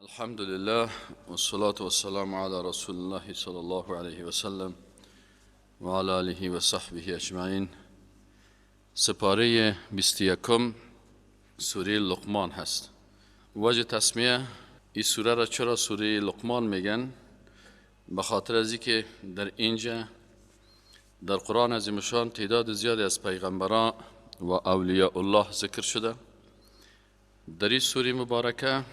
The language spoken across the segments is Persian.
الحمد لله والصلاة والسلام على رسول الله صلى الله عليه وسلم و على آله و صحبه اجمعین. سپاره 21 سوره لقمان هست. وجه تسمیه این سوره را چرا سوره لقمان میگن؟ به خاطر از اینکه در اینجا در قرآن عظیمشان تعداد زیادی از پیغمبران و اولیاء الله ذکر شده. در این سوره مبارکه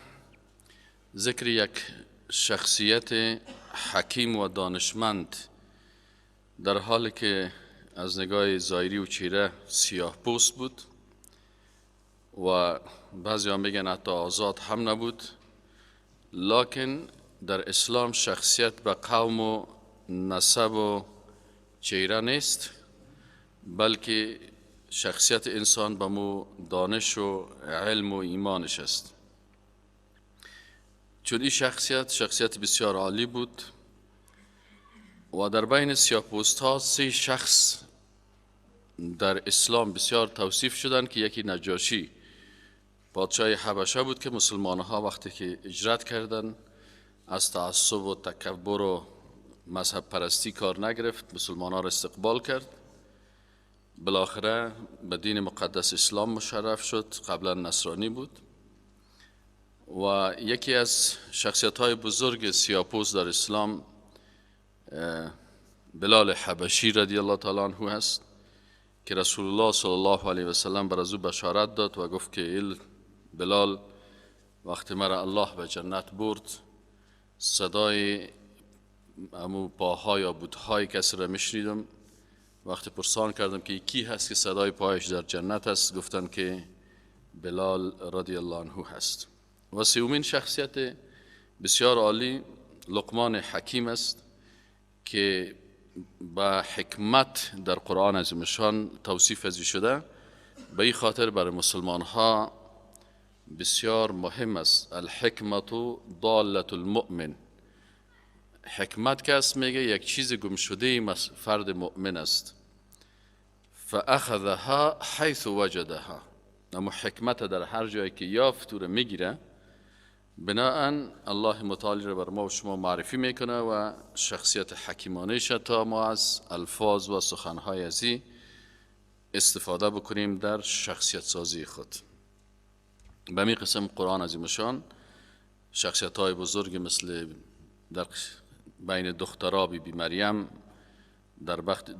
ذکر یک شخصیت حکیم و دانشمند در حالی که از نگاه ظاهری و چهره سیاه پوست بود و بعضی ها میگن حتی آزاد هم نبود، لکن در اسلام شخصیت به قوم و نسب و چهره نیست، بلکه شخصیت انسان به مو دانش و علم و ایمانش است. چون این شخصیت بسیار عالی بود و در بین سیاه‌پوست ها 3 شخص در اسلام بسیار توصیف شدند که یکی نجاشی پادشاه حبشه بود که مسلمان ها وقتی که هجرت کردند از تعصب و تکبر و مذهب پرستی کار نگرفت، مسلمان ها را استقبال کرد، بالاخره به دین مقدس اسلام مشرف شد، قبلا نصرانی بود. و یکی از شخصیت های بزرگ سیاه‌پوست در اسلام بلال حبشی رضی الله تعالی عنه است که رسول الله صلی الله علیه و سلم بر از او بشارت داد و گفت که بلال وقتی مرا الله به جنت برد صدای امو پاهای یا بوتهای کسی را میشنیدم. وقتی پرسان کردم که کی هست که صدای پایش در جنت است، گفتن که بلال رضی الله عنه هست. و سومین شخصیت بسیار عالی لقمان حکیم است که با حکمت در قرآن عظیمشان توصیف ازی شده. به این خاطر برای مسلمان ها بسیار مهم است. الحکمت ضالة المؤمن. حکمت کس میگه یک چیز گم شده فرد مؤمن است. فاخذها حیث وجدها. اما حکمت در هر جایی که یافت او میگیره. بناهن الله متعالی را بر ما و شما معرفی میکنه و شخصیت حکیمانه شه تا ما از الفاظ و سخنهای ازی استفاده بکنیم در شخصیت سازی خود. به می قسم قرآن عظیمشان شخصیت های بزرگ مثل در بین دخترها بی مریم،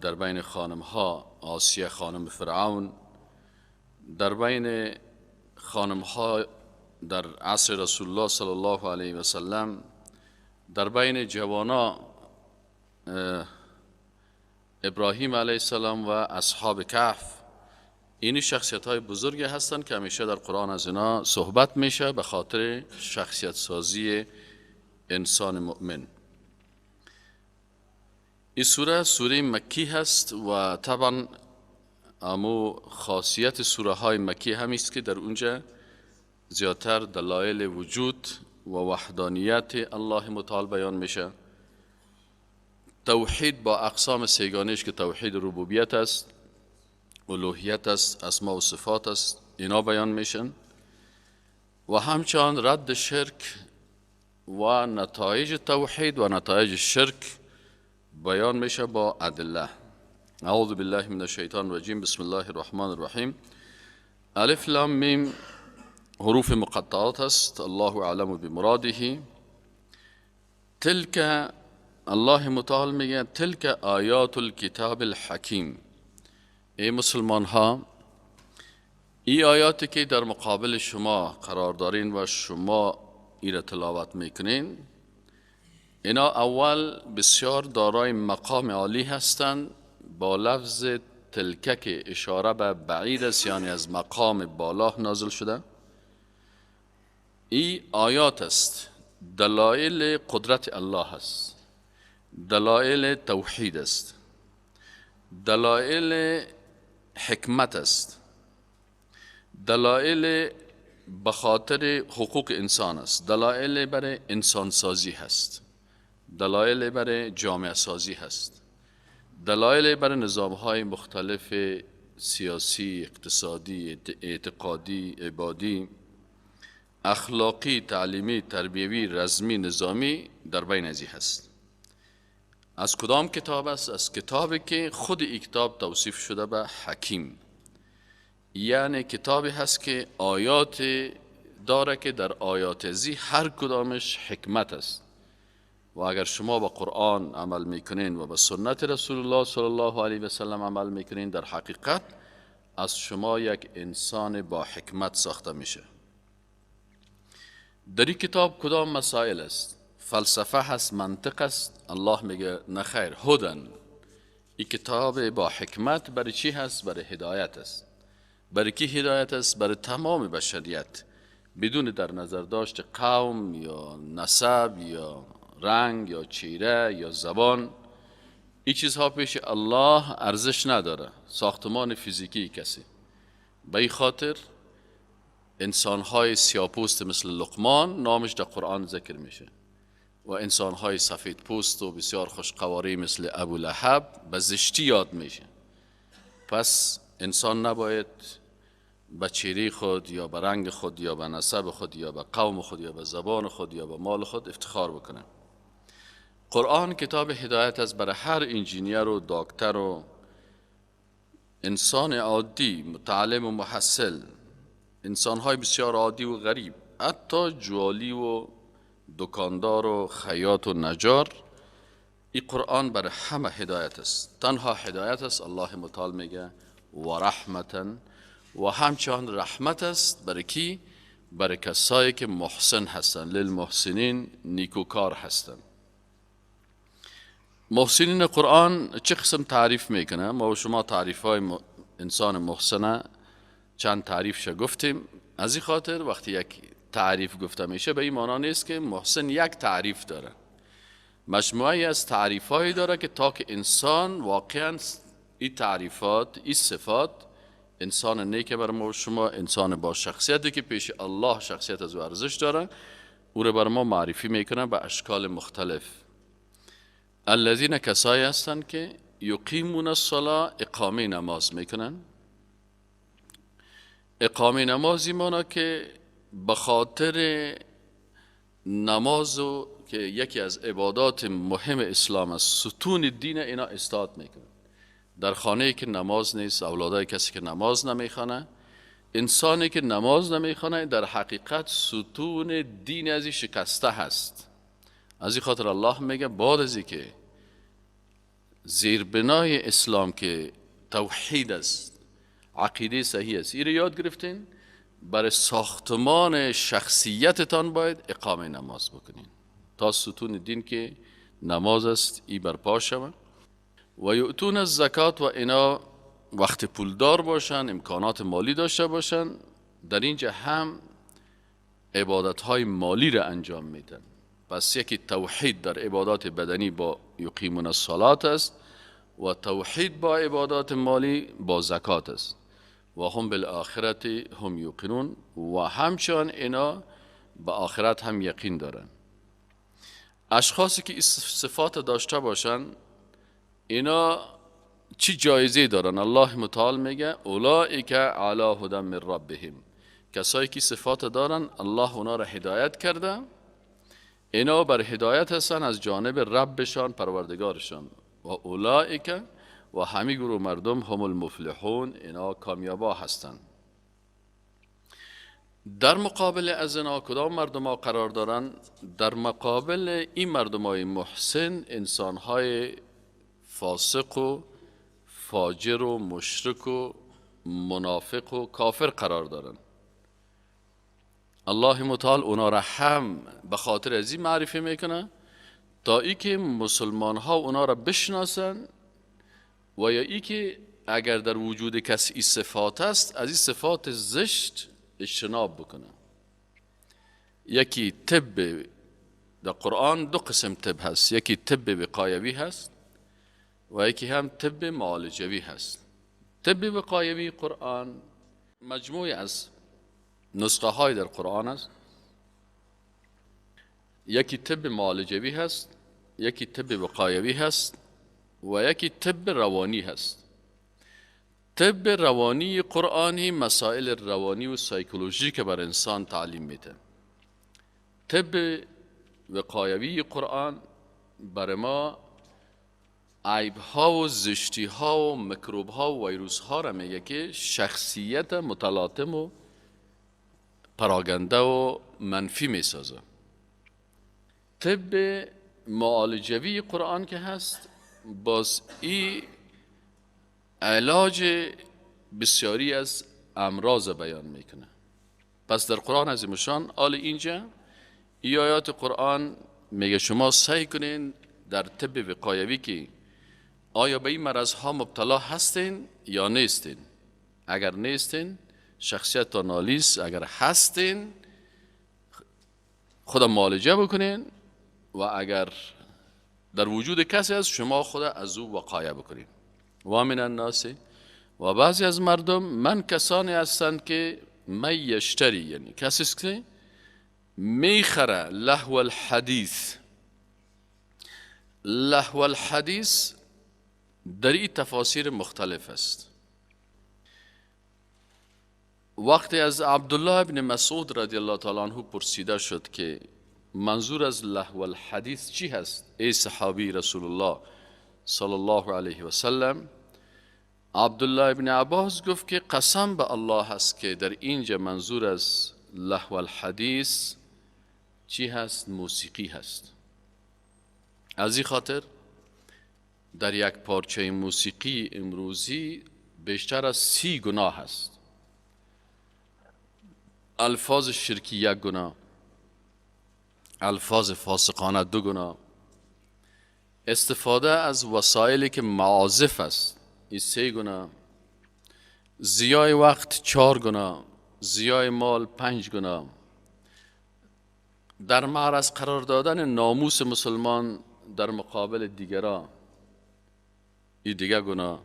در بین خانم ها آسیه خانم فرعون، در بین خانم ها در عصر رسول الله صلی الله علیه و سلم، در بین جوانا ابراهیم علیه السلام و اصحاب کهف. این شخصیت های بزرگی هستند که همیشه در قرآن از اینا صحبت میشه به خاطر شخصیت سازی انسان مؤمن. این سوره مکی هست و طبعا امو خاصیت سوره های مکی همیست که در اونجا زیادتر دلایل وجود و وحدانیت الله متعال بیان میشه. توحید با اقسام سیگانش که توحید ربوبیت است، الوهیت است، اسماء و صفات است، اینا بیان میشن و همچنان رد شرک و نتایج توحید و نتایج شرک بیان میشه با ادله. اعوذ بالله من الشیطان الرجیم. بسم الله الرحمن الرحیم. الف لام میم حروف مقطعات است. الله اعلم بمراده. تلک، الله متعال میگه تلک آیات الکتاب الحکیم. ای مسلمان ها، این آیاتی که در مقابل شما قرار دارین و شما این تلاوت میکنین، اینا اول بسیار دارای مقام عالی هستند. با لفظ تلکه که اشاره به بعید است، یعنی از مقام بالا نازل شده. این آیات است، دلایل قدرت الله است، دلایل توحید است، دلایل حکمت است، دلایل بخاطر حقوق انسان است، دلایل برای انسان سازی هست، دلایل برای جامعه سازی هست، دلایل برای نظام های مختلف سیاسی، اقتصادی، اعتقادی، عبادی، اخلاقی، تعلیمی، تربیوی، رزمی، نظامی در بین ازی هست. از کدام کتاب است؟ از کتابی که خود این کتاب توصیف شده به حکیم، یعنی کتابی هست که آیات داره که در آیات ازی هر کدامش حکمت است و اگر شما با قرآن عمل میکنین و به سنت رسول الله صلی الله علیه و سلم عمل میکنین، در حقیقت از شما یک انسان با حکمت ساخته میشه. در این کتاب کدام مسائل است؟ فلسفه هست، منطق است؟ الله میگه نخیر، هدن. این کتاب با حکمت برای چی هست؟ برای هدایت است. برای کی هدایت است؟ برای تمام بشریت، بدون در نظر داشت قوم یا نسب یا رنگ یا چهره یا زبان. این چیزها پیش الله ارزش نداره، ساختمان فیزیکی کسی. به این خاطر انسانهای سیاپوست مثل لقمان نامش در قرآن ذکر میشه و انسانهای سفید پوست و بسیار خوشقواری مثل ابو لهب به زشتی یاد میشه. پس انسان نباید به چهره خود یا به رنگ خود یا به نسب خود یا به قوم خود یا به زبان خود یا به مال خود افتخار بکنه. قرآن کتاب هدایت است برای هر انجینیر و دکتر و انسان عادی، متعلم و محصل، انسانهای بسیار عادی و غریب، حتی جوالی و دکاندار و خیاط و نجار. این قرآن برای همه هدایت است. تنها هدایت است الله متعال میگه و رحمتا، و همچنان رحمت است برای کی؟ برای کسایی که محسن هستن، للمحسنین، نیکوکار هستن. محسنین قرآن چه قسم تعریف میکنه؟ ما و شما تعریف های انسان محسنه چند تعریفش گفتیم. از این خاطر وقتی یک تعریف گفته میشه به این معنا نیست که محسن یک تعریف داره، مجموعی از تعریف هایی داره که تا که انسان واقعا این تعریفات، این صفات، انسان نیک بر ما و شما، انسان با شخصیتی که پیش الله شخصیت از او ارزش داره، او رو بر ما معرفی میکنه به اشکال مختلف. الذین کسایی هستند که یقیمون الصلاة، اقامه نماز میکنن. اقامه نمازی مانا که به خاطر نمازو که یکی از عبادات مهم اسلام است، ستون دین، اینا استاد میکنن. در خانه که نماز نیست، اولادای کسی که نماز نمیخونه، انسانی که نماز نمیخونه، در حقیقت ستون دین ازی شکسته هست. از این خاطر الله میگه بعد از این که زیربنای اسلام که توحید است، عقیده صحیح است، این رو یاد گرفتین، برای ساختمان شخصیتتان باید اقامه نماز بکنین تا ستون دین که نماز است ای برپا شود. و یؤتون الزکات، و اینا وقت پولدار باشن، امکانات مالی داشته باشن، در اینجا هم عبادت های مالی را انجام میدن. پس یکی توحید در عبادات بدنی با یقیمون الصلاة است و توحید با عبادات مالی با زکات است. و هم بالآخرت هم یوقنون، و همچنان اینا به آخرت هم یقین دارن. اشخاصی که این صفات داشته باشن اینا چی جایزه دارن؟ الله متعال میگه اولئک علی هدی من ربهم، کسایی که صفات دارن الله اونا را هدایت کرده، اینا بر هدایت هستن از جانب ربشان، پروردگارشان. و اولئک، و همه گروه مردم، هم المفلحون، اینا کامیابا هستند. در مقابل از اینا کدام مردم ها قرار دارن؟ در مقابل این مردم های محسن انسان های فاسق و فاجر و مشرک و منافق و کافر قرار دارن. الله متعال اونا را هم به خاطر از این معرفی میکنه تا ای که مسلمان ها اونا را بشناسن، و یا ای که اگر در وجود کسی این صفات است از این صفات زشت اجتناب بکنه. یکی طب، در قرآن دو قسم طب هست، یکی طب وقایوی هست و یکی هم طب معالجوی هست. طب وقایوی قرآن مجموعی از نسخه های در قرآن است. یکی طب معالجوی هست، یکی طب وقایوی هست و یکی طب روانی هست. طب روانی قرآنی مسائل روانی و سایکولوژی که بر انسان تعلیم میده. طب وقایوی قرآن بر ما عیب ها و زشتی ها و میکروب ها و ویروس ها را میگه که شخصیت متلاطم و پراگنده و منفی میسازه. طب معالجوی قرآن که هست باز ای علاج بسیاری از امراض بیان میکنه. پس در قرآن عظیم شان آل اینجا ای آیات قرآن میگه شما سعی کنین در طب وقایوی که آیا به این مرض ها مبتلا هستین یا نیستین. اگر نیستین شخصیت آنالیز، اگر هستین خود معالجه بکنین و اگر در وجود کسی هست شما خود از او وقایه بکنین. و من الناس و بعضی از مردم من کسانی هستند که من یشتری یعنی کسی است که میخره لهو الحدیث. لهو الحدیث در این تفاسیر مختلف است. وقتی از عبدالله ابن مسعود رضی الله تعالی عنه پرسیده شد که منظور از لهو الحدیث چی هست ای صحابی رسول الله صلی الله علیه و سلم، عبدالله ابن عباس گفت که قسم به الله هست که در اینجا منظور از لهو الحدیث چی هست؟ موسیقی هست. از این خاطر در یک پارچه موسیقی امروزی بیشتر از 30 گناه هست. الفاظ شرکی 1 گناه، الفاظ فاسقانه 2 گناه، استفاده از وسایلی که معازف است این 3 گناه، ضیاع وقت 4 گناه، ضیاع مال 5 گناه، در معرض قرار دادن ناموس مسلمان در مقابل دیگران این دیگر گناه،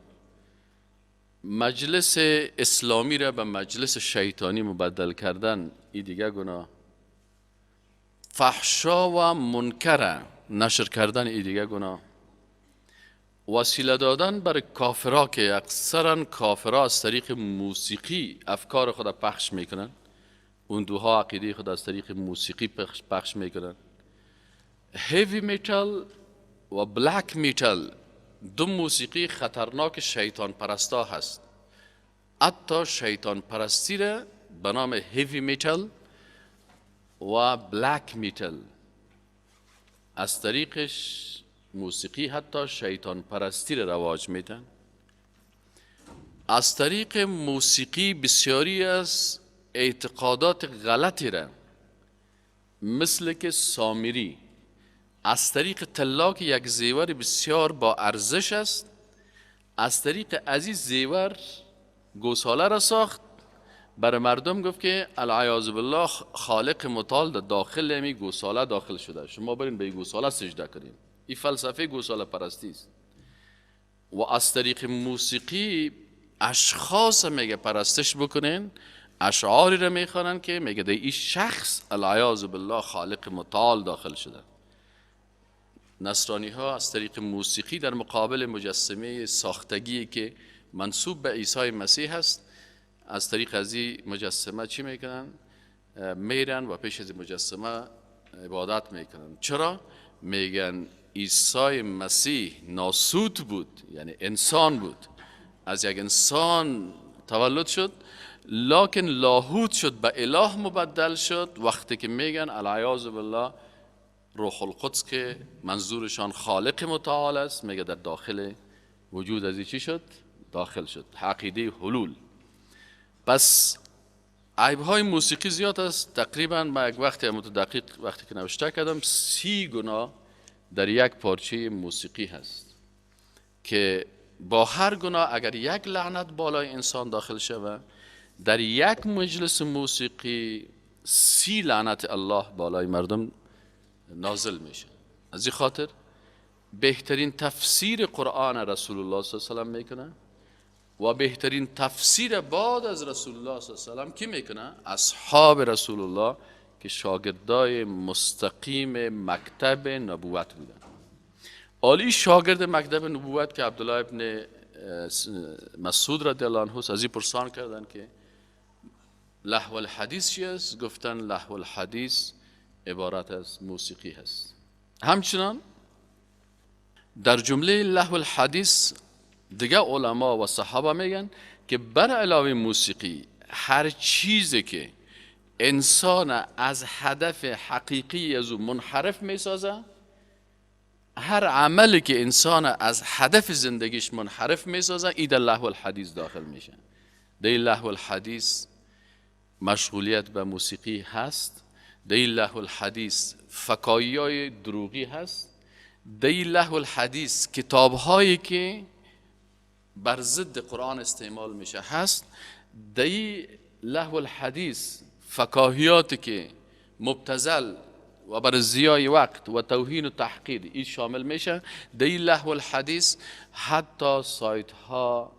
مجلس اسلامی را به مجلس شیطانی مبدل کردن این دیگر گناه، فحشا و منکر نشر کردن این دیگر گناه، وسیله دادن برای کافرها که اکثرا کافرها از طریق موسیقی افکار خود پخش میکنن، اون دوها عقیده خود از طریق موسیقی پخش میکنن. هیوی میتال و بلک میتال 2 موسیقی خطرناک شیطان پرستا هست. حتی شیطان پرستی را به نام هیوی میتال و بلک میتال از طریقش موسیقی حتی شیطان پرستی را رواج میدن. از طریق موسیقی بسیاری از اعتقادات غلطی را مثل که سامری از طریق طلاق یک زیور بسیار با ارزش است، از طریق عزیز زیور گوساله را ساخت، برای مردم گفت که العیاذ بالله خالق متعال در داخل امی گوساله داخل شده، شما برین به این گوساله سجده کنین. این فلسفه گوساله پرستی است. و از طریق موسیقی اشخاص میگه پرستش بکنین، اشعاری را میخوانن که میگه در این شخص العیاذ بالله خالق متعال داخل شده. نصرانی ها از طریق موسیقی در مقابل مجسمه ساختگی که منسوب به عیسی مسیح هست از طریق از این مجسمه چی میکنن؟ میرن و پیش از مجسمه عبادت میکنن. چرا؟ میگن عیسی مسیح ناسوت بود، یعنی انسان بود، از یک انسان تولد شد لکن لاهوت شد به اله مبدل شد. وقتی که میگن العیاذ بالله روح القدس که منظورشان خالق متعال است، میگه در داخل وجود از چی شد؟ داخل شد. عقیده حلول. پس عیب‌های موسیقی زیاد است. تقریبا ما یک وقتی دقیق وقتی که نوشته کردم 30 گناه در یک پارچه موسیقی هست که با هر گناه اگر یک لعنت بالای انسان داخل شود، در یک مجلس موسیقی 30 لعنت الله بالای مردم نازل میشه. از این خاطر بهترین تفسیر قرآن رسول الله صلی الله علیه و میکنه و بهترین تفسیر بعد از رسول الله صلی الله علیه و کی میکنه؟ اصحاب رسول الله که شاگردای مستقیم مکتب نبوت بودن. عالی شاگرد مکتب نبوت که عبدالله ابن مسعود رضی الله عنه از این پرسان کردن که لهو الحدیث چی است؟ گفتن لهو الحدیث عبارت از موسیقی هست. همچنان در جمله لهو الحدیث دیگه علما و صحابه میگن که بر علاوه موسیقی هر چیزی که انسان از هدف حقیقی از او منحرف میسازه، هر عملی که انسان از هدف زندگیش منحرف میسازه، این در لهو الحدیث داخل میشه. در لهو الحدیث مشغولیت به موسیقی هست، در لهو الحدیث فکایی های دروغی هست، در لهو الحدیث کتاب هایی که بر ضد قرآن استعمال میشه هست، در لهو الحدیث فکاهیاتی که مبتذل و بر ضیاع وقت و توهین و تحقیر این شامل میشه. در لهو الحدیث حتی سایت ها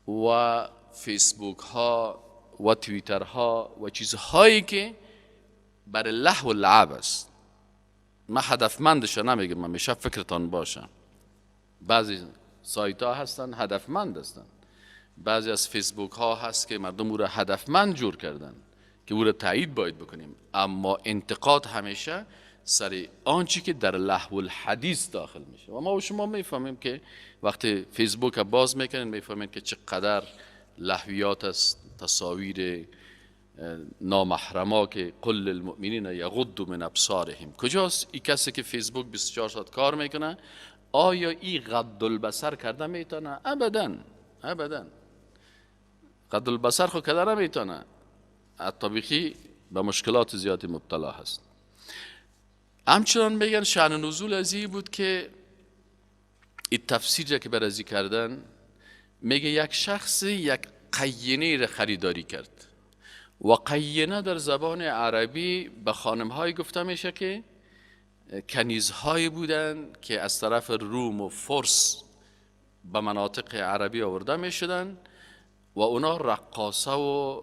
و فیسبوک ها و تویتر ها و چیزهایی که برای لهو و لعب است. من هدفمندش نمیگم، من میشه فکرتان باشه. بعضی سایت ها هستن هدفمند هستن، بعضی از فیسبوک ها هست که مردم او را هدفمند جور کردن که او را تایید باید بکنیم، اما انتقاد همیشه سر آنچه که در لهو الحدیث داخل میشه. و ما و شما میفهمیم که وقتی فیسبوک باز میکنین میفهمین که چقدر لهویات است، تصاویر نامحرما که قل المؤمنین یغضوا من ابصارهم. کجاست این کسی که فیسبوک 24 ساعت کار میکنه آیا این غض البصر کرده میتونه؟ ابدا ابدا. غض البصر خود کرده نمیتونه، الطبیخی به مشکلات زیادی مبتلا هست. همچنان میگن شأن نزول از این بود که این تفسیر که برازی کردن، میگه یک شخص یک قینه را خریداری کرد و قینه در زبان عربی به خانم‌های گفته میشه که کنیزهایی بودن که از طرف روم و فرس به مناطق عربی آورده میشدن و اونا رقاصه و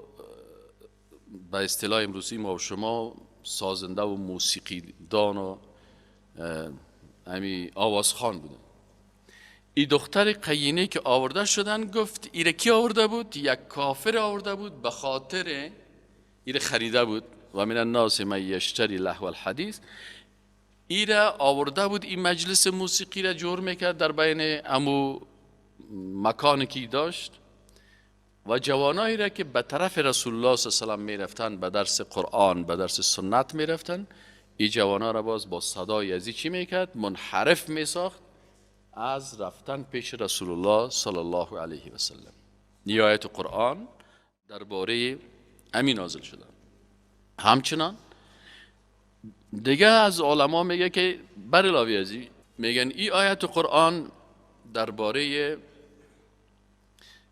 به اصطلاح امروزی ما و شما سازنده و موسیقی دان و آوازخوان بودن. این دختر قینه که آورده شدن گفت ایره کی آورده بود؟ یک کافر آورده بود، به خاطر ایره خریده بود. و من الناس من یشتری لهو الحدیث، ایره آورده بود، این مجلس موسیقی را جور میکرد در بین امو مکانی که داشت و جوانایی را که به طرف رسول الله صلی الله علیه و سلم میرفتن به درس قرآن به درس سنت میرفتن، این جوانا را باز با صدای ازی چی میکرد؟ منحرف میساخت از رفتن پیش رسول الله صلی الله علیه و سلم. این آیت قرآن درباره امین نازل شده. همچنان دیگه از علما میگه که بر علاوه از این میگن این آیت قرآن درباره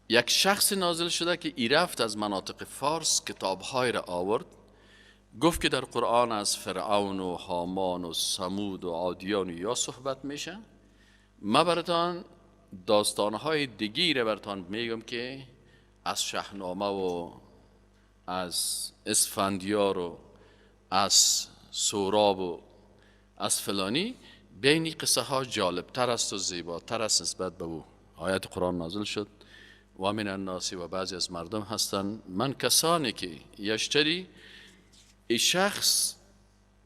یک شخص نازل شده که ای رفت از مناطق فارس کتابهای را آورد، گفت که در قرآن از فرعون و هامان و ثمود و عادیان و یا صحبت میشه. من براتان داستانهای دیگی را براتان میگم که از شاهنامه و از اسفندیار و از سوراب و از فلانی، بینی قصه ها جالبتر است و زیباتر است نسبت به او. آیت قرآن نازل شد و من الناس و بعضی از مردم هستن من کسانی که یشتری، ای شخص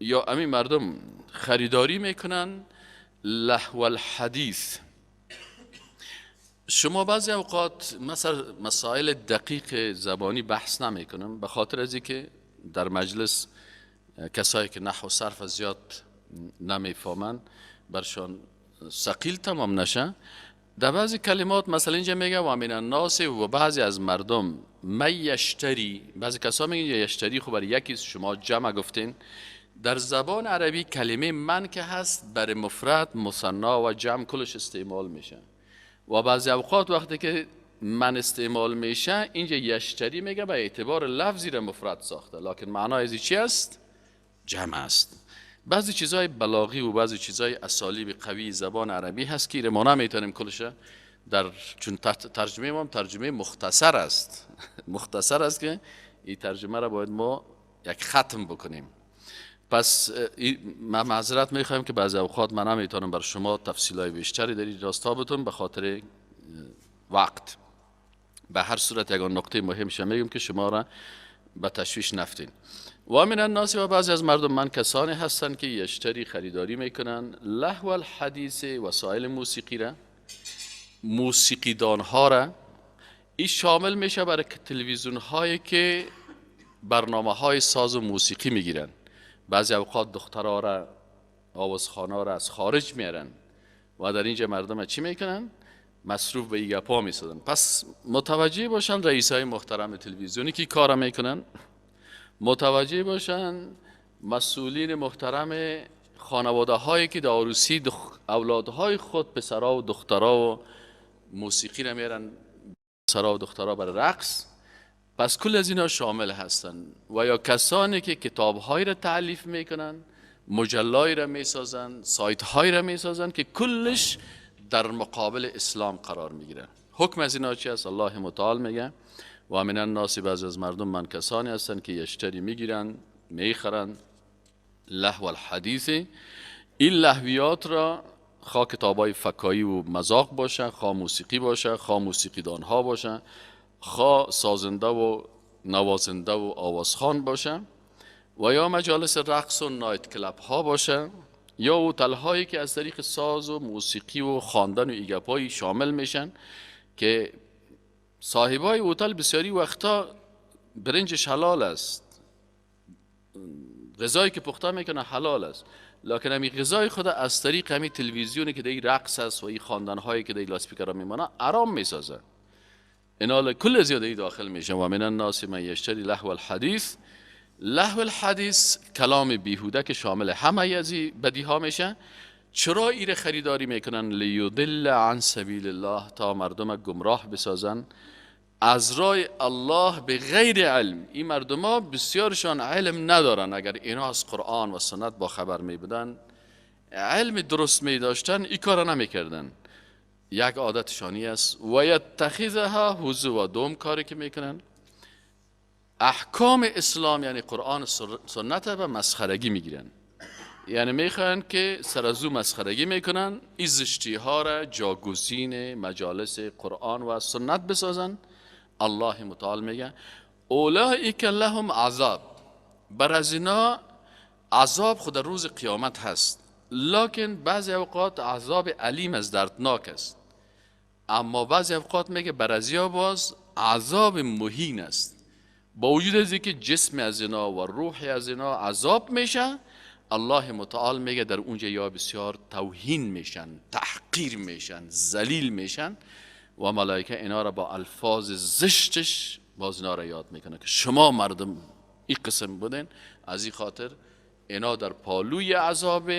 یا امی مردم خریداری میکنن لهو الحدیث. شما بعضی اوقات مثلا مسائل دقیق زبانی بحث نمیکنم به خاطر از اینکه در مجلس کسایی که نحو و صرف زیاد نمیفهمن برشان ثقیل تمام نشه. در بعضی کلمات مثلا اینجا میگه و من الناس و بعضی از مردم من یشتری، بعضی کسا میگن یشتری، خب برای یکی شما جمع گفتین. در زبان عربی کلمه من که هست برای مفرد مثنی و جمع کلش استعمال میشه و بعضی اوقات وقتی که من استعمال میشه اینجا یشتری میگه به اعتبار لفظی را مفرد ساخته، لکن معنای ازی چی است؟ جمع است. بعضی چیزای بلاغی و بعضی چیزای اسالیب قوی زبان عربی هست که ما نمیتونیم کلش در، چون ترجمه ما ترجمه مختصر است مختصر است که این ترجمه را باید ما یک ختم بکنیم. پس من معذرت میخوایم که بعضی اوقات من نمیتونم بر شما تفصیلای بیشتری در این راستا بتونم به خاطر وقت. به هر صورت یک نقطه مهم میگم که شما را به تشویش نفتین. و من الناس، و بعضی از مردم من کسانی هستند که یشتری خریداری میکنن لهو الحدیث، وسایل موسیقی را، موسیقیدان ها را. این شامل میشه برای تلویزیون هایی که برنامه های ساز و موسیقی میگیرن. بعضی اوقات دخترها را، آوازخوان‌ها را از خارج میارن و در اینجا مردم چی میکنن؟ مصروف به این گپا میسازن. پس متوجه باشن رئیسای محترم تلویزیونی که کار میکنن، متوجه باشن مسئولین محترم خانواده هایی که در عروسی اولادهای خود پسرها و دخترها و موسیقی را میارن، پسرها و دخترها برای رقص. پس کل از اینا شامل هستن. و یا کسانی که کتابهایی را تألیف میکنن، مجلایی را میسازن، سایت هایی را میسازن که کلش در مقابل اسلام قرار میگیره. حکم از اینا چی است؟ الله متعال میگه و من الناس، بعضی از مردم من کسانی هستند که یشتری میگیرن، میخرن لهو الحدیث. این لهویات را خواه کتابای فکایی و مذاق باشه، خواه موسیقی باشه، خواه موسیقیدان ها باشه، خواه سازنده و نوازنده و آوازخوان باشه، و یا مجالس رقص و نایت کلاب ها باشه، یا هتل هایی که از طریق ساز و موسیقی و خواندن و ایگپایی شامل میشن که صاحبای هتل بسیاری وقتا برنجش حلال است، غذایی که پخته میکنه حلال است، لکن همین غذای خود از طریق همین تلویزیونی که دی رقص است و این خواندن هایی که دی لاسپیکر میمانه حرام میسازه. اینا کل زیاده داخل میشه. و من الناس من یشتری لهو الحدیث. لهو الحدیث کلام بیهوده که شامل همه از بدی ها میشه. چرا ایره خریداری میکنن؟ لیضل عن سبیل الله، تا مردم گمراه بسازن از راه الله به غیر علم. این مردم ها بسیارشان علم ندارن. اگر اینا از قرآن و سنت با خبر می بودن، علم درست می داشتن، این کار نمی کردن. یک عادتشانی است. و یتخذها هزوا، دوم کاری که میکنن احکام اسلام یعنی قرآن سنت و مسخرگی میگیرن. یعنی میخوان که سر از او مسخرگی میکنن، این زشتی ها را جاگزین مجالس قرآن و سنت بسازن. الله متعال میگه اولئک لهم عذاب، بر از اینا عذاب خود روز قیامت هست، لکن بعضی اوقات عذاب علیم از دردناک است. اما بعضی اوقات میگه بر از اینا باز عذاب مهین است. با وجود از اینکه جسم از اینا و روح از اینا عذاب میشه، الله متعال میگه در اونجا یا بسیار توهین میشن، تحقیر میشن، ذلیل میشن، و ملائکه اینا را با الفاظ زشتش باز اینا را یاد میکنه که شما مردم این قسم بودین. از این خاطر اینا در پالوی عذاب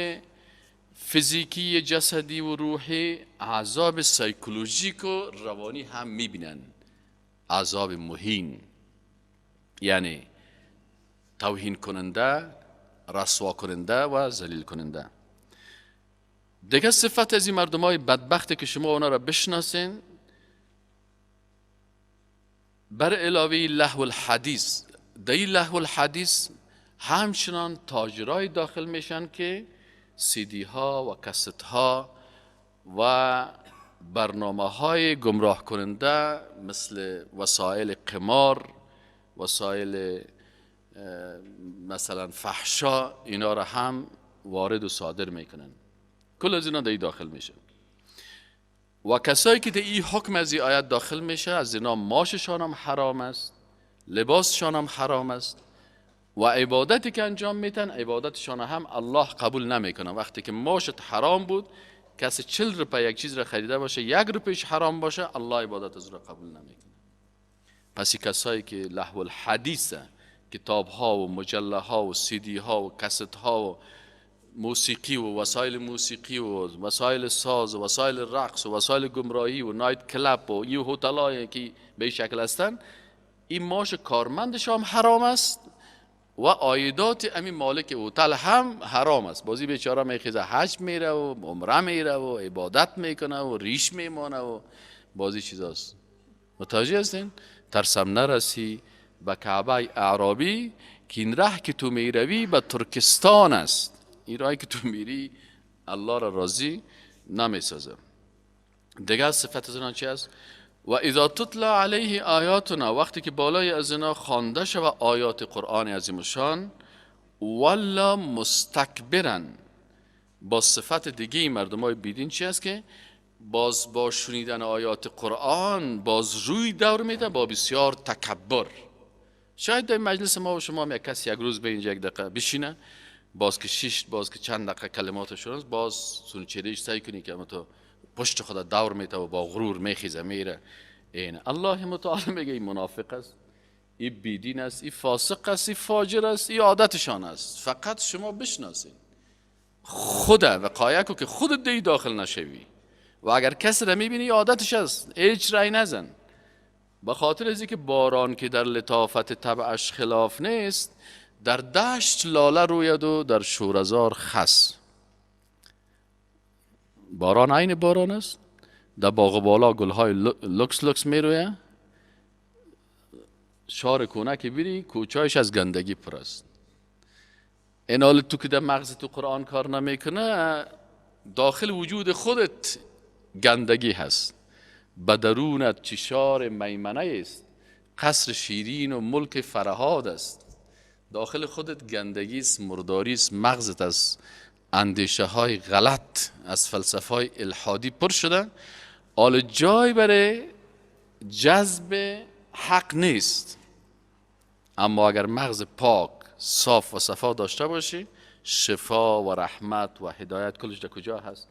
فیزیکی جسدی و روحی، عذاب سایکولوژیک و روانی هم میبینن. عذاب مهین یعنی توهین کننده، رسوا کننده و ذلیل کننده. دیگه صفت از این مردم های بدبخته که شما اونا را بشناسین، بر علاوه لهو الحدیث، در این لهو الحدیث همچنان تاجرای داخل میشن که CD ها و کست ها و برنامه های گمراه کننده مثل وسایل قمار، وسایل مثلا فحشا، اینا را هم وارد و صادر میکنن. کل از اینا در داخل میشه. و کسایی که در این حکم از این آیت داخل میشه، از اینا ماششان هم حرام است، لباسشان هم حرام است، و عبادتی که انجام میتن عبادتشان هم الله قبول نمیکنه. وقتی که ماشت حرام بود، کسی 40 روپه یک چیز را خریده باشه، 1 روپیش حرام باشه، الله عبادت از را قبول نمیکنه. پس کسایی که لهو الحدیث، کتاب ها و مجله ها و CD ها و کست ها و موسیقی و وسایل موسیقی و وسایل ساز و وسایل رقص و وسایل گمراهی و نایت کلاب و این هتل‌هایی که به این شکل هستن، این معاش کارمندش هم حرام است و عایدات همین مالک هتل هم حرام است. بازی بیچاره میخیزه حج میره و عمره میره و عبادت میکنه و ریش میمانه و بازی چیزاست. متوجه هستین؟ ترسم نرسی به کعبه اعرابی که این ره که تو میروی به ترکستان است. این راهی که تو میری الله را راضی نمیسازه. دیگه صفت از اونها چی است؟ و اذا تتلا علیه آیاتنا، وقتی که بالای از اینا خوانده شود آیات قرآن عظیم شان، ولا مستکبرا، با صفت دیگه مردم های بیدین چی است که باز با شنیدن آیات قرآن باز روی دور میده با بسیار تکبر. شاید در مجلس ما و شما هم یک کسی یک روز به اینجا یک دقیقه بشینه، باز که چند دقیقه کلمات شروع باز سونچریش سعی کنی که تو پشت خدا دور میده و با غرور میخیزه میره. این الله متعال میگه این منافق است، این بیدین است، این فاسق است، این فاجر است، این عادتشان است. فقط شما بشناسید خدا وقایه کو که خودت دی داخل نشوی، و اگر کسی را میبینی عادتش است هیچ رای نزن. به خاطر از که باران که در لطافت طبعش خلاف نیست، در دشت لاله روید و در شورزار خس. باران عین باران است، در باغ بالا گلهای لکس لکس میروید، شار کونه که بری کوچایش از گندگی پر است. این حال تو که در مغز تو قرآن کار نمیکنه، داخل وجود خودت گندگی هست. بدرونت چشار میمنه است، قصر شیرین و ملک فرهاد است. داخل خودت گندگی است، مرداری است، مغزت از اندیشه های غلط، از فلسفه های الحادی پر شده. حال جای برای جذب حق نیست. اما اگر مغز پاک صاف و صفا داشته باشی، شفا و رحمت و هدایت کلش در کجا هست؟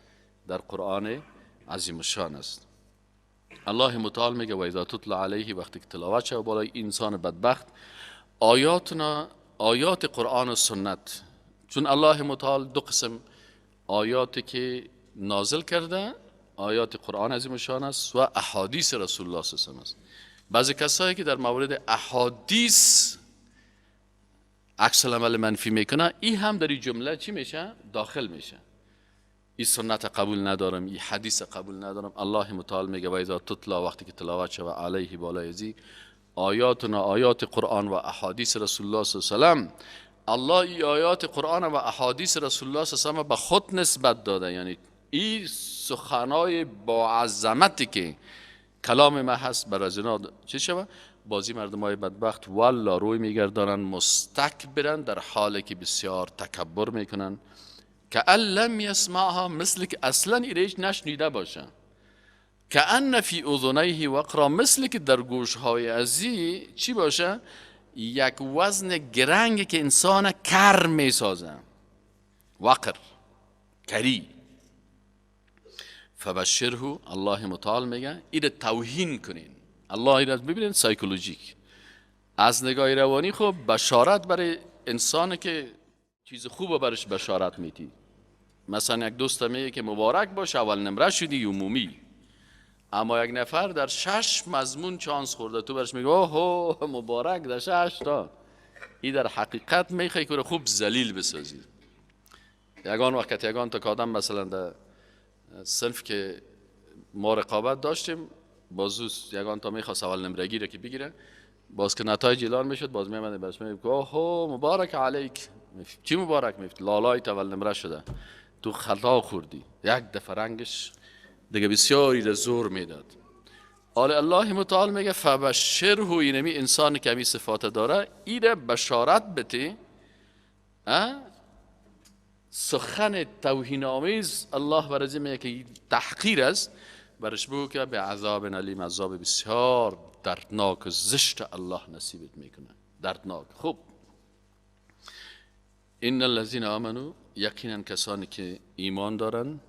در قرآن عظیم الشان است. الله متعال میگه و اذا تتلا علیه، وقتی که تلاوت شود بالای انسان بدبخت آیاتنا، آیات قرآن و سنت. چون الله متعال دو قسم آیاتی که نازل کرده، آیات قرآن عظیم الشان است و احادیث رسول الله صلی الله علیه و است. بعضی کسایی که در مورد احادیث عکس العمل منفی میکنه، این هم در این جمله چی میشه؟ داخل میشه. این سنت قبول ندارم، این حدیث قبول ندارم. الله متعال میگه و اذا تتلا، وقتی که تلاوت شود علیه بالای ازی آیاتنا، آیات قرآن و احادیث رسول الله صلی الله علیه و الله ای آیات قرآن و احادیث رسول الله صلی الله علیه و به خود نسبت داده. یعنی این سخنای با عظمتی که کلام ما هست بر از اینا چه شود؟ بازی مردم های بدبخت والا روی میگردانن مستکبرن، در حالی که بسیار تکبر میکنن. که لم یسمعها، مثل که اصلا ایریش نشنیده باشه. که ان فی اذنیه وقرا، مثل که در گوشهای ازی چی باشه؟ یک وزن گرنگ که انسان کر میسازه. وقر، کری. فبشره، الله متعال میگه این توهین کنین. الله این ببینید سایکولوژیک از نگاه روانی خب بشارت برای انسان که چیز خوبه برش بشارت میدی. مثلا یک دوست میگه که مبارک باش اول نمره شدی عمومی، اما یک نفر در 6 مضمون چانس خورده، تو برش میگه اوه مبارک در 6 تا. این در حقیقت میخوای که خوب ذلیل بسازی. یگان وقت یگان تا کادم مثلا در صنف که ما رقابت داشتیم، بازوس یگان تا میخواست اول نمرگی را که بگیره، باز که نتایج اعلان میشد باز میامده برش میگه اوه مبارک علیک. چی مبارک؟ میفت لالایت اول نمره شده، تو خطا خوردی. یک دفعه رنگش دیگه بسیاری را زور میداد. حال الله متعال میگه فبشره، اینمی انسان که همی صفات داره ایره بشارت بده. سخن توهین آمیز الله برای میگه که تحقیر است، برش بگو که به عذاب علیم، عذاب بسیار دردناک و زشت الله نصیبت میکنه. دردناک. خوب، ان الذين آمنوا، یقینا کسانی که ایمان دارن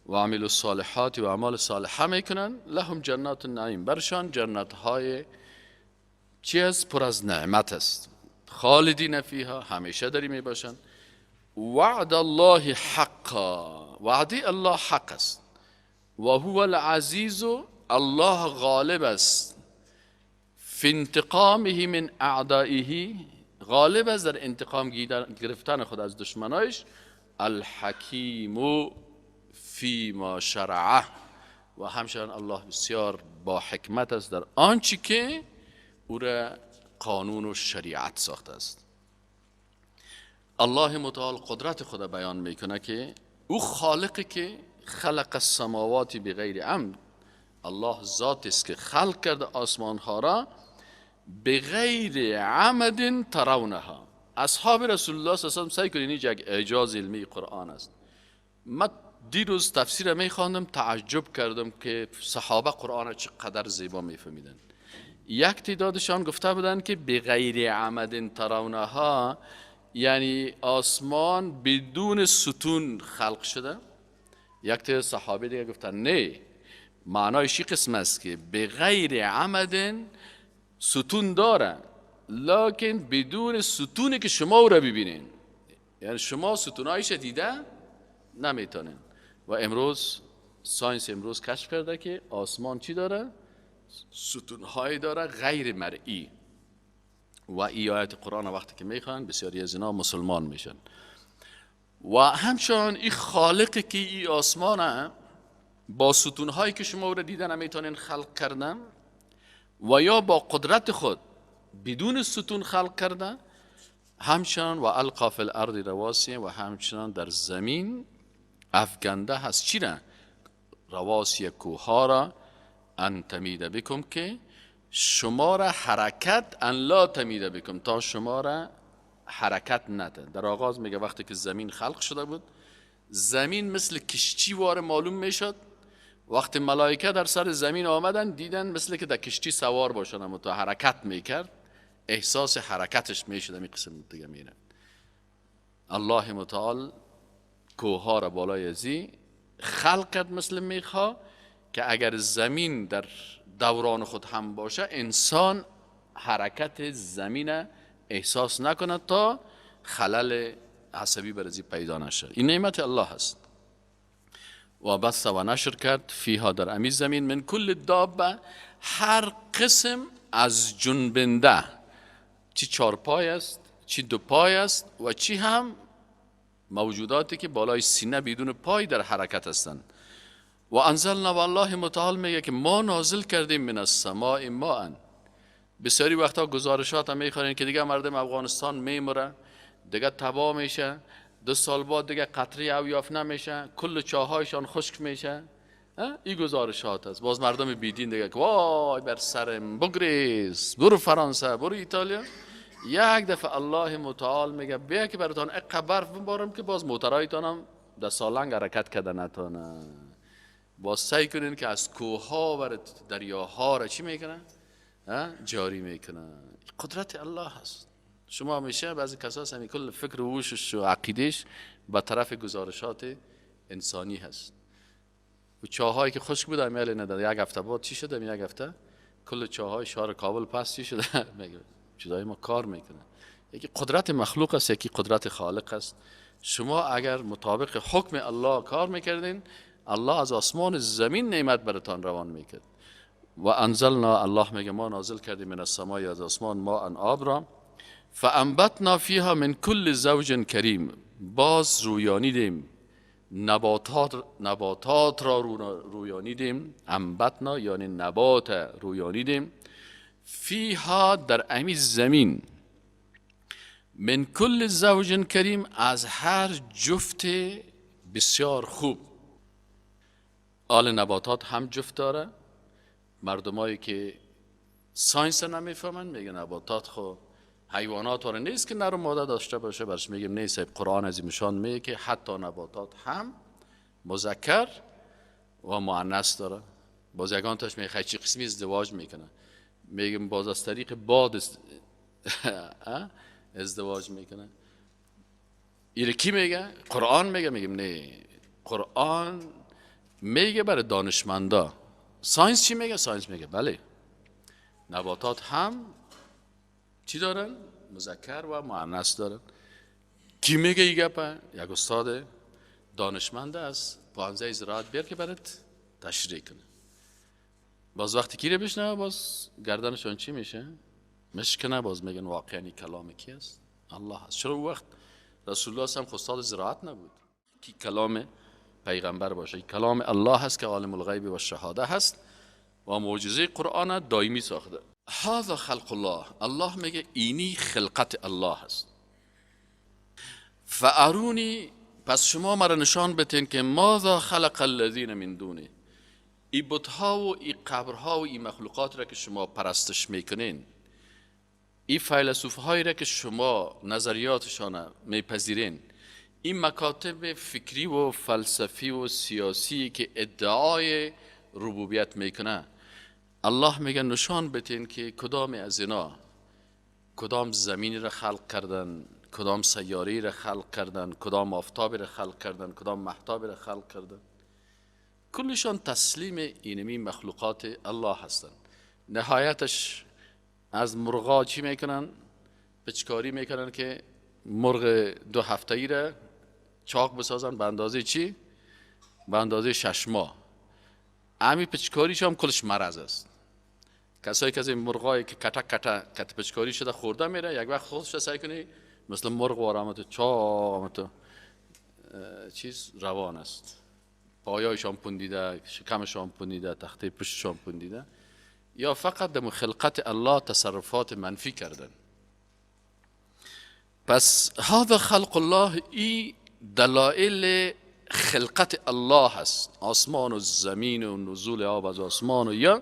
و عملوا الصالحات و اعمال صالحه میکنن، لهم جنات النعیم، برشان جنت های چیز پر از نعمت است، خالدین فیها، همیشه داری میباشن. وعد الله حقا، وعدی الله حق است. و هو العزیز، الله غالب است. فی انتقامه من اعدائه، غالب است در انتقام گرفتن خود از دشمنایش. الحکیم فی ما شرعه، و همچنان الله بسیار با حکمت است در آنچه که او را قانون و شریعت ساخته است. الله متعال قدرت خود بیان میکنه که او خالقی که خلق السماوات بغیر عمد، الله ذات است که خلق کرده آسمان ها را بغیر عمد ترونها. اصحاب رسول الله صلی الله علیه و سعی کنین یک اعجاز علمی قرآن است. من دیروز تفسیر می خواندم، تعجب کردم که صحابه قرآن چقدر زیبا میفهمیدن. یک تعدادشان گفته بودن که بغیر عمد ترونها یعنی آسمان بدون ستون خلق شده. یک تعداد صحابه دیگه گفتن نه، معنایش این قسم است که بغیر عمد ستون داره لکن بدون ستونی که شما او را ببینین، یعنی شما ستونایش دیده نمیتونین. و امروز ساینس امروز کشف کرده که آسمان چی داره؟ ستونهایی داره غیر مرئی. و این آیت قرآن وقتی که میخوان بسیاری از اینا مسلمان میشن. و همچنان این خالقی که این آسمانه با ستونهایی که شما او را دیده نمیتونین خلق کردن و یا با قدرت خود بدون ستون خلق کرده، همچنان و القا فی الارض رواسی و همچنان در زمین افگنده هست چی را؟ رواسی کوها را ان تمید بکم که شما را حرکت ان لا تمید بکم تا شما را حرکت نده. در آغاز میگه وقتی که زمین خلق شده بود زمین مثل کشتی وار معلوم میشد. وقتی ملائکه در سر زمین آمدن دیدن مثل که در کشتی سوار باشن، اما تا حرکت میکرد احساس حرکتش میشد. این قسم دیگه میره. الله متعال کوها را بالای ازی خلق کرد مثل میخا که اگر زمین در دوران خود هم باشه انسان حرکت زمین احساس نکنه تا خلل عصبی بر ازی پیدا نشه. این نعمت الله هست. و بث و نشر کرد فیها در امی زمین من کل دابه هر قسم از جنبنده، چی چارپای است چی دو پای است و چی هم موجوداتی که بالای سینه بدون پای در حرکت هستند. و انزلنا و الله متعال میگه که ما نازل کردیم من السماء ماء. بسیاری وقتا گزارشات هم میخوانین که دیگه مردم افغانستان میمره، دیگه تباه میشه، 2 سال بعد دیگه قطره او یافت نمیشه، کل چاهایشان خشک میشه. این گزارشات است. باز مردم بیدین دیگه که وای بر سرم بگریز، برو فرانسه، برو ایتالیا. یک دفعه الله متعال میگه بیا که براتون اقا برف ببارم که باز موترایتان هم در سالنگ حرکت کرده نتونه. باز سعی کنین که از کوها و دریاها را چی میکنن؟ جاری میکنن. قدرت الله هست. شما همیشه بعضی کساس همین کل فکر و هوشش و عقیدش به طرف گزارشات انسانی هست. و چاهایی که خشک بود امیال نداد. یک هفته بعد چی شده؟ یک هفته کل چاهای شهر کابل پس چی شده؟ میگه چیزای ما کار میکنه. یکی قدرت مخلوق است، یکی قدرت خالق است. شما اگر مطابق حکم الله کار میکردین الله از آسمان زمین نعمت براتان روان میکرد. و انزلنا، الله میگه ما نازل کردیم من السماء از آسمان ما ان آب را فانبتنا فیها من کل زوج کریم. باز رویانیدیم نباتات را رویانیدیم. انبتنا یعنی نبات رویانیدیم. فیها در امی زمین من کل زوج کریم از هر جفت بسیار خوب. آل نباتات هم جفت داره. مردمایی که ساینس نمیفهمن میگن نباتات خو حیوانات واره نیست که نر و ماده داشته باشه. برش میگیم نیست. قرآن عظیمشان میگه که حتی نباتات هم مذکر و مؤنث داره. باز یگان تاش میگه چی قسمی ازدواج میکنه. میگم باز از طریق باد ازدواج میکنه. ایره کی میگه؟ قرآن میگه. میگم نه، قرآن میگه برای دانشمندا. ساینس چی میگه؟ ساینس میگه بله نباتات هم چی دارن؟ مذکر و مؤنث دارن. کی میگه این گپه؟ یک استاد دانشمند است پانزه زراعت بیار که برات تشریح کنه. باز وقتی کی رو بشنوه باز گردنشون چی میشه؟ مشکنه. باز میگن واقعا کلام کی است؟ الله است. چرا وقت رسول الله هم استاد زراعت نبود کی کلام پیغمبر باشه؟ کلام الله هست که عالم الغیب و شهاده هست و معجزه قرآن دائمی ساخته. هذا خلق الله. الله میگه اینی خلقت الله هست. فارونی، پس شما مرا نشان بتین که ماذا خلق الذین من دونه، این بت‌ها و این قبرها و این مخلوقات را که شما پرستش میکنین، این فیلسوف‌هایی را که شما نظریاتشان میپذیرین، این مکاتب فکری و فلسفی و سیاسی که ادعای ربوبیت میکنه، الله میگه نشان بتین که کدام از اینا کدام زمینی را خلق کردن، کدام سیاره‌ای را خلق کردن، کدام آفتابی را خلق کردن، کدام مهتابی را خلق کردن. کلشان تسلیم اینمی مخلوقات الله هستند. نهایتش از مرغا چی میکنن؟ پچکاری میکنن که مرغ 2 هفته‌ای را چاق بسازن به اندازه چی؟ به اندازه 6 ماه. امی پچکاریش هم کلش مرض است. کسایی که از این مرغایی که کت پچکاری شده خورده میره، یک وقت خودش سعی کنی مثل مرغ وارامت چاق چیز روان است، پایایشان پوندیده، شکمشان پوندیده، تخته پشتشان پوندیده، یا فقط در خلقت الله تصرفات منفی کردن. پس هذا خلق الله، ای دلائل خلقت الله هست، آسمان و زمین و نزول آب از آسمان. و یا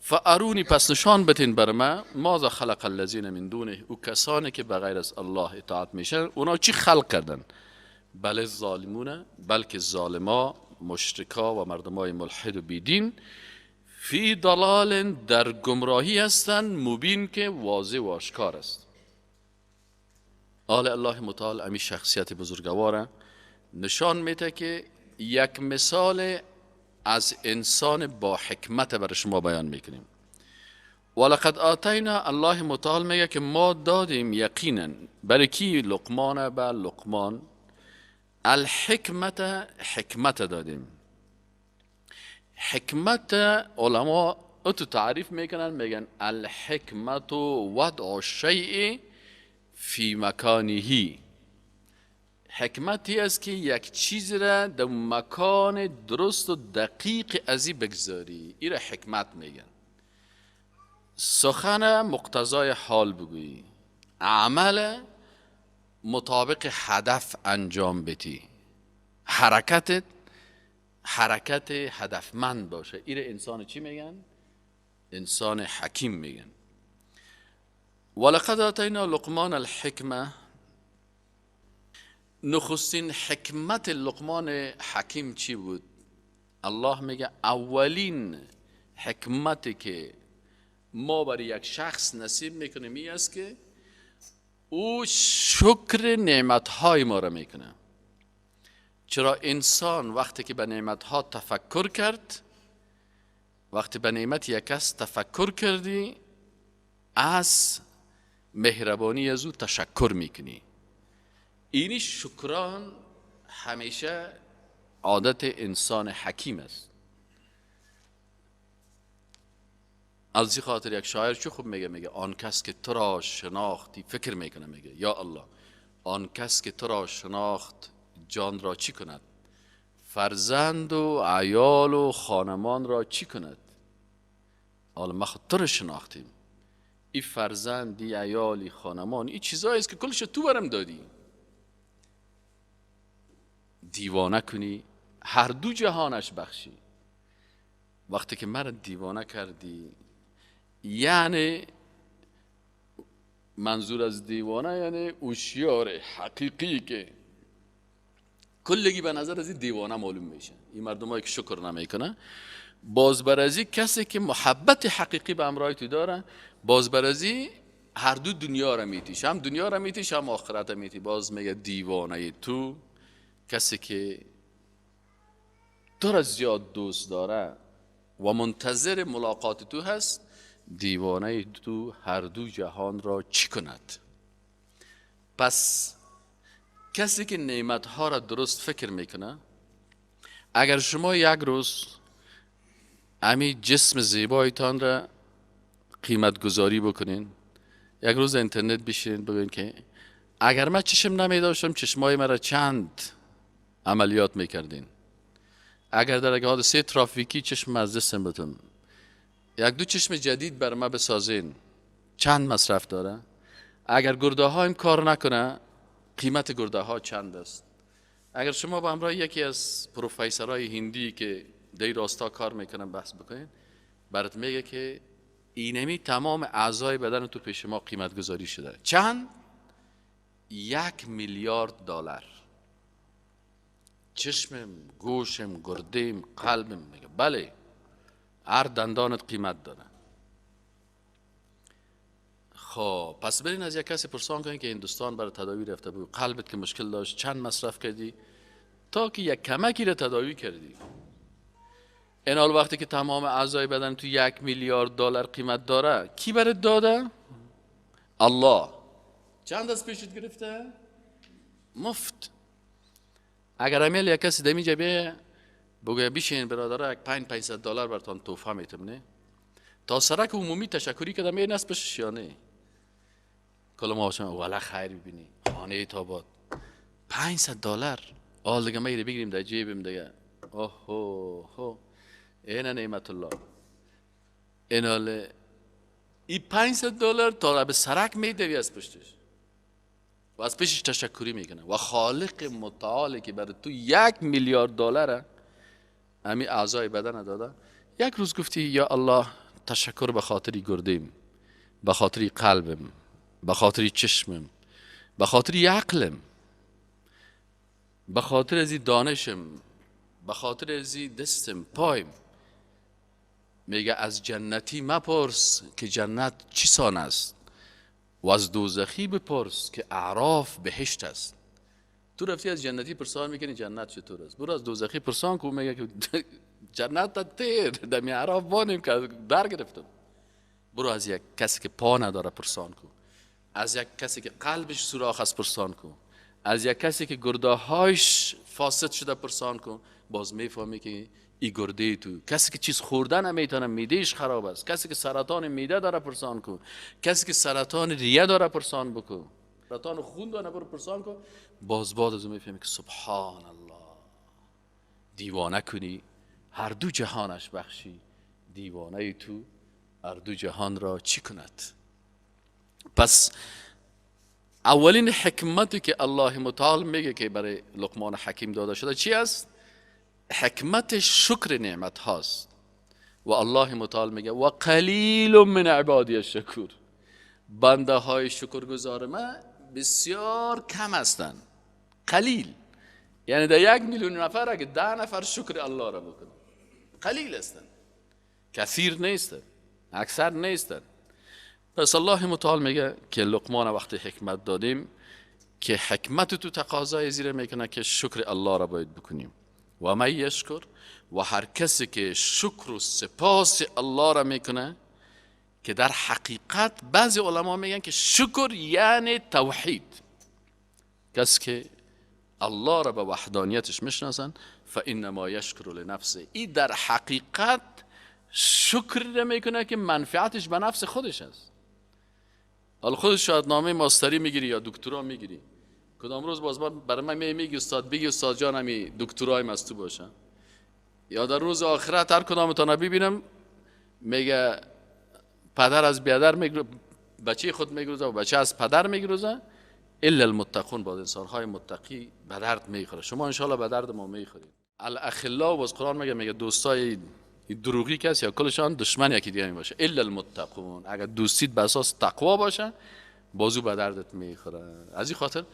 فارونی، پس نشان بتین بر ما، ماذا خلق الذین من دونه، او کسانی که بغیر از الله اطاعت میشن اونا چی خلق کردن؟ بل ظالمون، بلکه ظالما، مشرکا و مردمای ملحد و بیدین، فی ضلال، در گمراهی هستند، مبین که واضح و آشکار است. آل الله متعال امی شخصیت بزرگواره نشان میده که یک مثال از انسان با حکمت برای شما بیان میکنیم. ولقد آتینا، الله متعال میگه که ما دادیم یقینا برای کی؟ لقمان، به لقمان، الحکمت، حکمت دادیم. حکمت علما اتو تعریف میکنن، میگن الحکمت وضع الشیء فی مکانه. حکمتی است که یک چیز را در مکان درست و دقیق ازی بگذاری، این را حکمت میگن. سخن مقتضای حال بگویی، عمل مطابق هدف انجام بدی، حرکت هدفمند باشه، این انسان چی میگن؟ انسان حکیم میگن. ولقد آتینا لقمان الحکمه، نخستین حکمت لقمان حکیم چی بود؟ الله میگه اولین حکمتی که ما برای یک شخص نصیب میکنیم این است که او شکر نعمتهای ما را میکنه. چرا انسان وقتی که به نعمتها تفکر کرد، وقتی به نعمت یک کس تفکر کردی، از مهربانی از او تشکر میکنی. اینی شکران همیشه عادت انسان حکیم است. از این خاطر یک شاعر چه خوب میگه آن کس که تو را شناختی، فکر میکنه، میگه یا الله، آن کس که تو را شناخت جان را چی کند؟ فرزند و عیال و خانمان را چی کند؟ حالا ما خود تو را شناختیم، این فرزندی، عیالی، خانمان، این چیزایی است که کلش تو برم دادی. دیوانه کنی، هر دو جهانش بخشی. وقتی که مرا دیوانه کردی، یعنی منظور از دیوانه یعنی هوشیار حقیقی که کلگی به نظر از این دیوانه معلوم میشه. این مردمایی که شکر نمیکنه، باز بر از این کسی که محبت حقیقی به همراه تو داره، باز بر از این هر دو دنیا را میتیش، هم دنیا را میتیش هم آخرت را میتی. باز میگه دیوانه تو، کسی که تو را زیاد دوست داره و منتظر ملاقات تو هست، دیوانه تو هر دو جهان را چی کند؟ پس کسی که نعمتها را درست فکر میکنه، اگر شما یک روز امی جسم زیبایتان را قیمت گذاری بکنین، یک روز اینترنت بشین ببین که اگر من چشم نمیداشتم چشمای مرا چند عملیات میکردین، اگر در یک حادثه ترافیکی چشم از دستم بتم، یک دو چشم جدید بر ما بسازین، چند مصرف داره؟ اگر گرده ها این کار نکنه، قیمت گرده ها چند است؟ اگر شما با همراه یکی از پروفیسورهای هندی که در راستا کار میکنم بحث بکنین، برات میگه که اینمی تمام اعضای بدن تو پیش ما قیمت گذاری شده. چند؟ 1 میلیارد دلار. چشمم، گوشم، گردیم، قلبم. میگه بله، هر دندانت قیمت داره. خب پس برین از یک کسی پرسان کنین که هندوستان برای تداوی رفته بود، قلبت که مشکل داشت چند مصرف کردی تا که یک کمکی رو تداوی کردی. این حال وقتی که تمام اعضای بدن تو 1 میلیارد دلار قیمت داره، کی برات داده؟ الله. چند از پیشت گرفته؟ مفت. اگر امیل یک کسی دمی جبه بگوی بیشین برادر، 500 دلار براتون توفه میتمنه، تا سرک عمومی تشکری کدم این نسبش یا نه؟ کلا ما باشم والا خیر ببینی خانه تاباد 500 دلار آل دیگه میره بگیریم در جیبم دیگه. اوه این نعمت الله. این حاله ای 500 دلار تا به سرک میدوی از پشتش و از پیشش تشکری میکنه و خالق متعالی که برای تو 1 میلیارد دلاره امی اعضای بدن داده. یک روز گفتی یا الله تشکر به خاطری گردیم، به خاطری قلبم، به خاطری چشمم، به خاطری عقلم، به خاطر ازی دانشم، به خاطر ازی دستم پایم. میگه از جنتی مپرس که جنت چی سان است و از دوزخی بپرس که اعراف بهشت است. تو رفتی از جنتی پرسان میکنی جنت چطور است، برو از دوزخی پرسان کو. میگه که جنت تا تیر دمی اعراف بانیم که در گرفتم. برو از یک کسی که پا نداره پرسان کو، از یک کسی که قلبش سوراخ است پرسان کو، از یک کسی که گرده‌هایش فاسد شده پرسان کو. باز میفهمی که ای گرده تو، کسی که چیز خوردن نمیتونه میدهش خراب است، کسی که سرطان میده داره پرسان کو، کسی که سرطان ریه داره پرسان بکو، سرطان خون داره برو پرسان کو. باز از اون میفهمی که سبحان الله، دیوانه کنی هر دو جهانش بخشی، دیوانه تو هر دو جهان را چی کند. پس اولین حکمتی که الله متعال میگه که برای لقمان حکیم داده شده چی است؟ حکمت شکر نعمت هاست. و الله متعال میگه و قلیل من عبادی الشکور، بنده های شکرگزار من بسیار کم هستند. قلیل یعنی در 1 میلیون نفر اگه 10 نفر شکر الله را بکنه قلیل هستند، کثیر نیستند، اکثر نیستند. پس الله متعال میگه که لقمان وقتی حکمت دادیم که حکمت تو تقاضای زیر میکنه که شکر الله را باید بکنیم. و من یشکر، و هر کسی که شکر و سپاس الله را میکنه، که در حقیقت بعضی علما میگن که شکر یعنی توحید. کسی که الله را به وحدانیتش میشناسن فانما یشکر لنفسه، این در حقیقت شکر را میکنه که منفعتش به نفس خودش است. حالا خودش شاید نامه ماستری میگیری یا دکترا میگیری، کدام روز باز برای من میگی استاد بگی استاد جان همی دکترایم از تو باشن، یا در روز آخرت هر کدامتان ببینم میگه پدر از بیادر میگروزه، بچه خود میگروزه و بچه از پدر میگروزه. الا المتقون، بعد انسانهای متقی به درد میخوره. شما انشالله به درد ما میخورید. الاخلا و از قرآن میگه دوستای دروغی کسی یا کلشان دشمن یکی دیگه باشه. الا المتقون، اگر دوستیت به اساس تقوا باشه بازو به دردت میخوره. از این خاطر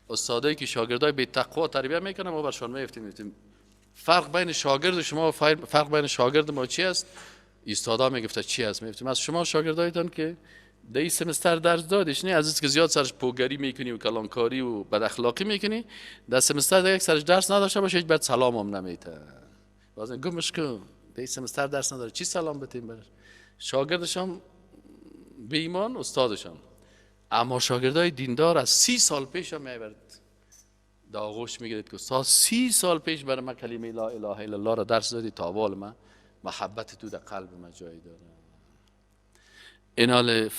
استادایی که شاگردای بی تقوا تربیت میکنن ما برشان میفتیم فرق بین شاگرد شما و فرق بین شاگرد ما چی است. استادا میگفته چی است، میفتیم از شما شاگردایتان که در این سمستر درس دادش نه، از اینکه زیاد سرش پوگری میکنی و کلانکاری و بد اخلاقی میکنی، در سمستر دیگه سرش درس نداشته باشه هیچ بعد سلام هم نمیته. بازم گمش کن در این سمستر درس نداره چی سلام بتیم برش. شاگردشان بی ایمان استادشان. اما شاگردای دیندار از 30 سال پیش هم میبرد در آغوش میگیرد که استاد 30 سال پیش برای من کلمه لا اله الا الله را درس دادی، تا حال من محبت تو در قلب من جایی داره. اینال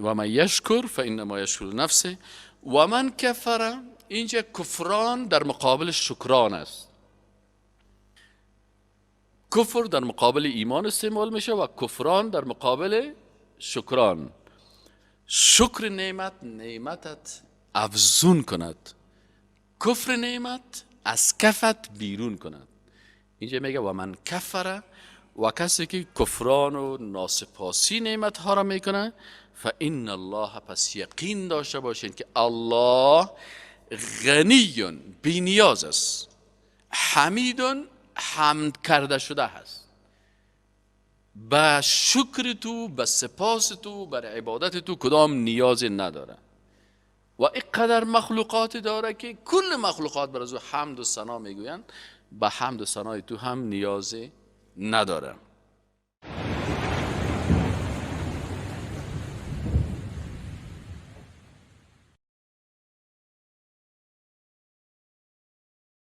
و من یشکر فانما یشکر نفسه و من کفر، اینجا کفران در مقابل شکران است. کفر در مقابل ایمان استعمال میشه و کفران در مقابل شکران. شکر نعمتت افزون کند، کفر نعمت از کفت بیرون کند. اینجا میگه و من کفر، و کسی که کفران و ناسپاسی نعمت ها را میکنه، فان الله، پس یقین داشته باشین که الله غنی، بی نیاز است، حمید، حمد کرده شده هست، به شکر تو، به سپاس تو، بر عبادت تو کدام نیازی نداره و اینقدر مخلوقات داره که کل مخلوقات بر از او حمد و ثنا میگویند، به حمد و ثنای تو هم نیازی نداره.